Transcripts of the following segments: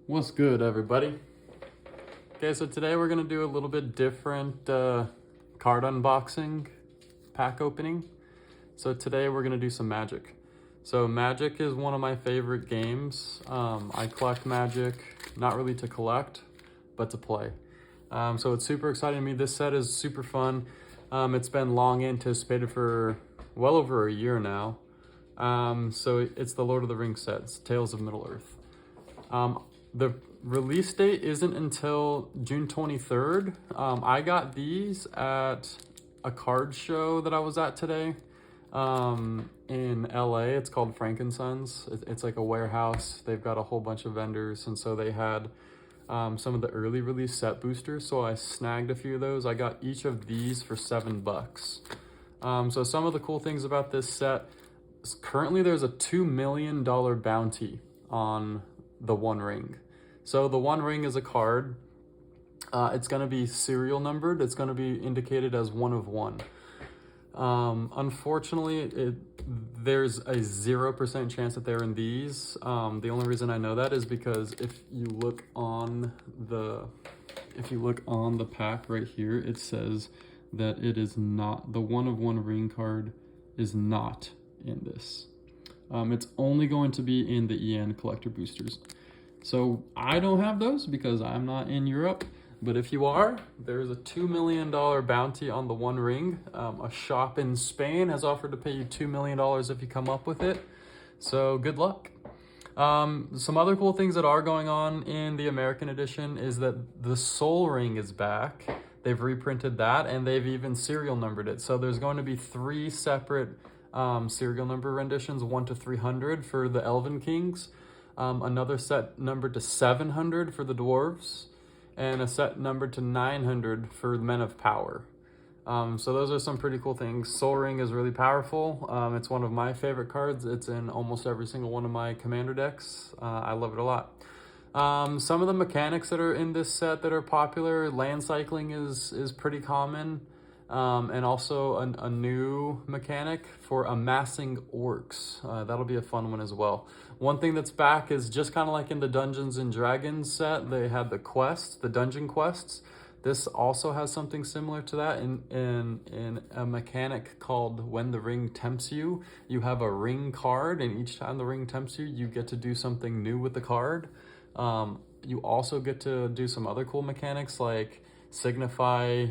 What's good, everybody? Okay, so today we're gonna do a little bit different card unboxing, pack opening. So today we're gonna do some Magic. So Magic is one of my favorite games. I collect Magic, not really to collect, but to play. So it's super exciting to me. This set is super fun. It's been long anticipated for well over a year now. So it's the Lord of the Rings set, it's Tales of Middle-earth. The release date isn't until June 23rd. I got these at a card show that I was at today in LA. It's called Frankensons. It's like a warehouse. They've got a whole bunch of vendors, and so they had some of the early release set boosters. So I snagged a few of those. I got each of these for $7. So some of the cool things about this set is currently there's a $2 million bounty on the One Ring. So the One Ring is a card. It's going to be serial numbered. It's going to be indicated as 1 of 1. Unfortunately, there's a 0% chance that they're in these. The only reason I know that is because if you look on the pack right here, it says that it is not, the 1 of 1 ring card is not in this. It's only going to be in the EN collector boosters. So I don't have those because I'm not in Europe, but if you are, there's a $2 million bounty on the One Ring. A shop in Spain has offered to pay you $2 million if you come up with it. So good luck. Some other cool things that are going on in the American edition is that the Soul Ring is back. They've reprinted that and they've even serial numbered it. So there's going to be 3 separate serial number renditions, 1 to 300 for the Elven Kings. Another set numbered to 700 for the dwarves, and a set numbered to 900 for the men of power. So those are some pretty cool things. Soul Ring is really powerful. It's one of my favorite cards. It's in almost every single one of my commander decks. I love it a lot. Some of the mechanics that are in this set that are popular, land cycling is pretty common. And also a new mechanic for amassing orcs. That'll be a fun one as well. One thing that's back is just kind of like in the Dungeons and Dragons set, they had the quests, the dungeon quests. This also has something similar to that in a mechanic called When the Ring Tempts You. You have a ring card, and each time the ring tempts you, you get to do something new with the card. You also get to do some other cool mechanics like signify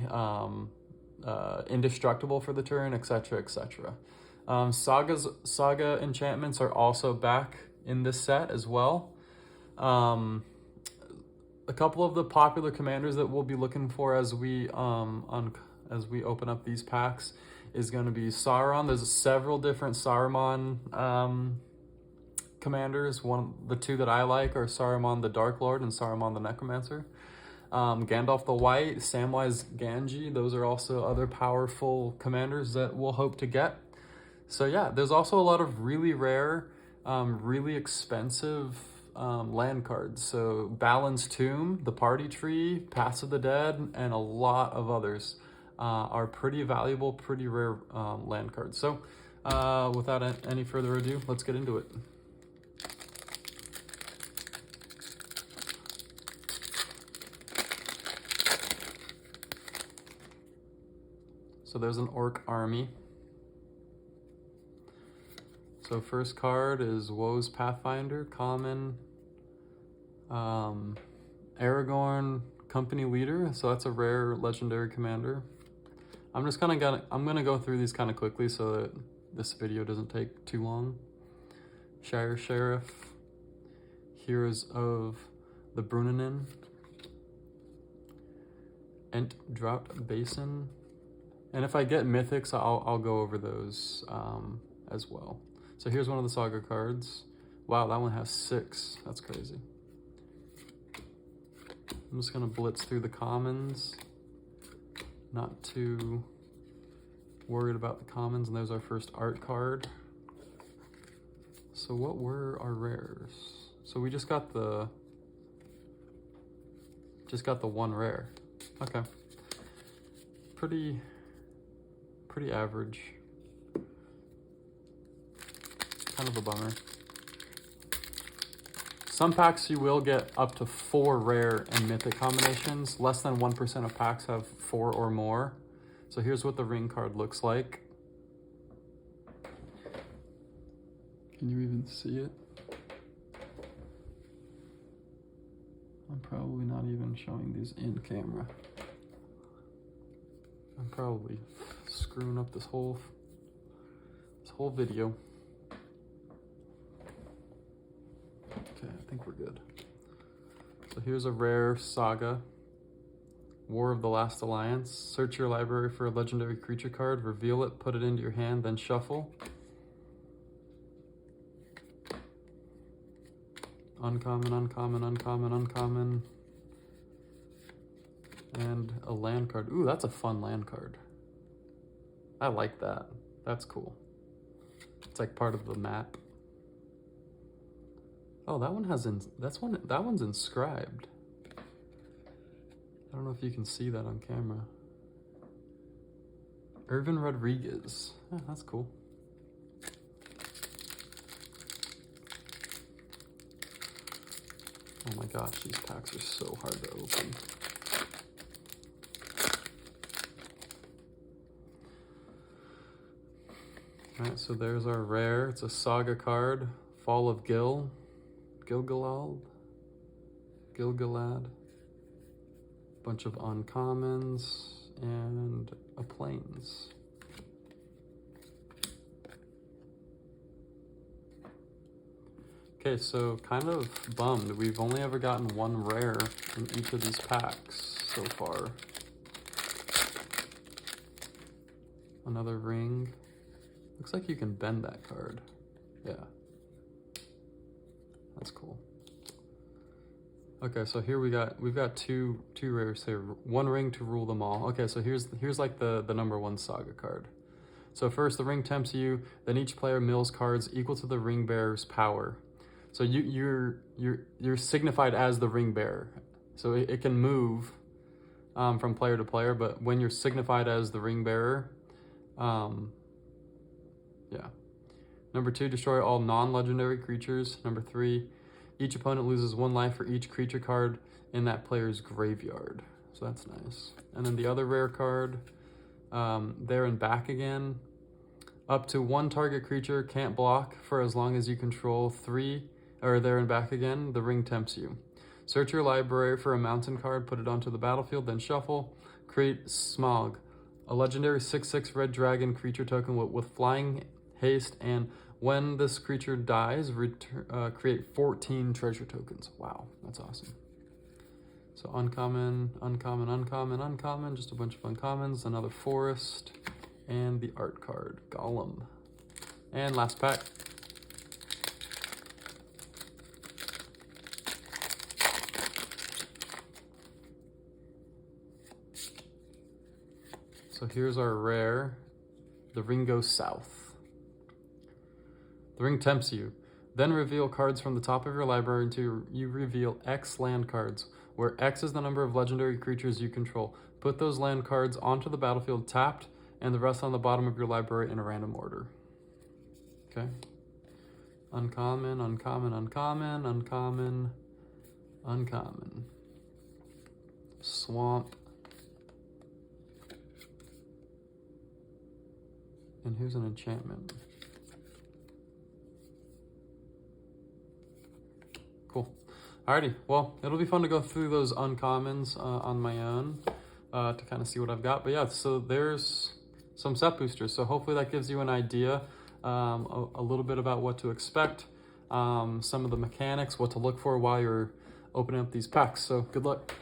indestructible for the turn, etc., etc. Saga enchantments are also back in this set as well. A couple of the popular commanders that we'll be looking for as we open up these packs is going to be Sauron. There's several different Saruman commanders. The 2 that I like are Saruman the Dark Lord and Saruman the Necromancer. Gandalf the White, Samwise Gamgee, those are also other powerful commanders that we'll hope to get. So yeah, there's also a lot of really rare, really expensive land cards. So Balin's Tomb, the Party Tree, Paths of the Dead, and a lot of others are pretty valuable, pretty rare land cards. So without any further ado, let's get into it. So there's an orc army. So first card is Woe's Pathfinder, common. Aragorn, company leader. So that's a rare legendary commander. I'm gonna go through these kind of quickly so that this video doesn't take too long. Shire Sheriff, Heroes of the Brunnen, Ent Drought Basin. And if I get mythics, I'll go over those as well. So here's one of the Saga cards. Wow, that one has 6. That's crazy. I'm just gonna blitz through the commons. Not too worried about the commons, and there's our first art card. So what were our rares? So we just got the one rare. Okay. Pretty average. Kind of a bummer. Some packs you will get up to 4 rare and mythic combinations. Less than 1% of packs have 4 or more. So here's what the ring card looks like. Can you even see it? I'm probably not even showing these in camera. I'm probably screwing up this whole video. Okay, I think we're good. So here's a rare Saga, War of the Last Alliance. Search your library for a legendary creature card, reveal it, put it into your hand, then shuffle. Uncommon, uncommon, uncommon, uncommon. And a land card. Ooh, that's a fun land card. I like that. That's cool. It's like part of the map. Oh, that one has that one's inscribed. I don't know if you can see that on camera. Irvin Rodriguez. Oh, that's cool. Oh my gosh, these packs are so hard to open. Alright, so there's our rare. It's a Saga card. Fall of Gilgalad. Bunch of uncommons and a plains. Okay, so kind of bummed. We've only ever gotten 1 rare in each of these packs so far. Another ring. Looks like you can bend that card. Yeah. That's cool. Okay, so here we've got two rares here. 1 ring to rule them all. Okay, so here's like the number 1 Saga card. So first the ring tempts you, then each player mills cards equal to the ring bearer's power. So you're signified as the ring bearer. So it can move from player to player, but when you're signified as the ring bearer, yeah. Number 2, destroy all non-legendary creatures. Number 3, each opponent loses 1 life for each creature card in that player's graveyard. So that's nice. And then the other rare card, there and back again. Up to 1 target creature can't block for as long as you control 3, or there and back again, the ring tempts you. Search your library for a mountain card, put it onto the battlefield, then shuffle. Create Smog, a legendary 6/6 red dragon creature token with flying, haste, and when this creature dies, create 14 treasure tokens. Wow, that's awesome. So uncommon, uncommon, uncommon, uncommon, just a bunch of uncommons, another forest, and the art card, Golem. And last pack. So here's our rare, the ring goes south. The ring tempts you. Then reveal cards from the top of your library until you reveal X land cards, where X is the number of legendary creatures you control. Put those land cards onto the battlefield tapped, and the rest on the bottom of your library in a random order. Okay. Uncommon, uncommon, uncommon, uncommon, uncommon. Swamp. And here's an enchantment. Cool. Alrighty, well, it'll be fun to go through those uncommons on my own to kind of see what I've got. But yeah, so there's some set boosters. So hopefully that gives you an idea, a little bit about what to expect, some of the mechanics, what to look for while you're opening up these packs. So good luck.